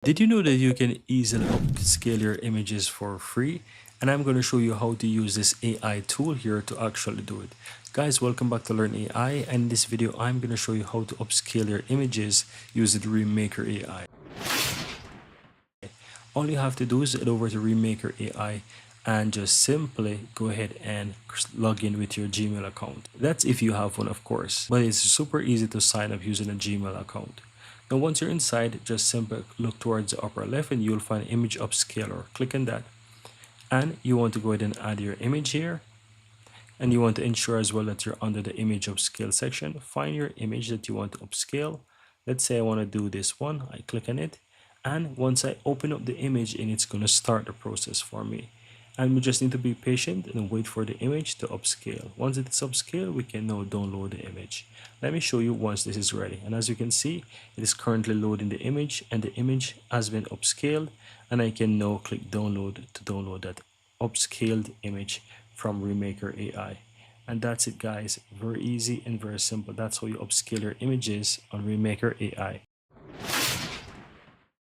Did you know that you can easily upscale your images for free? And I'm going to show you how to use this AI tool here to actually do it. Guys, welcome back to Learn AI. And in this video, I'm going to show you how to upscale your images using Remaker AI. All you have to do is head over to Remaker AI and just simply go ahead and log in with your Gmail account. That's if you have one, of course, but it's super easy to sign up using a Gmail account. Now, once you're inside, just simply look towards the upper left and you'll find image upscaler. Click on that. And you want to go ahead and add your image here. And you want to ensure as well that you're under the image upscale section. Find your image that you want to upscale. Let's say I want to do this one. I click on it. And once I open up the image, and it's going to start the process for me. And we just need to be patient and wait for the image to upscale. Once it's upscale, we can now download the image. Let me show you once this is ready. And as you can see, it is currently loading the image and the image has been upscaled. And I can now click download to download that upscaled image from Remaker AI. And that's it, guys. Very easy and very simple. That's how you upscale your images on Remaker AI.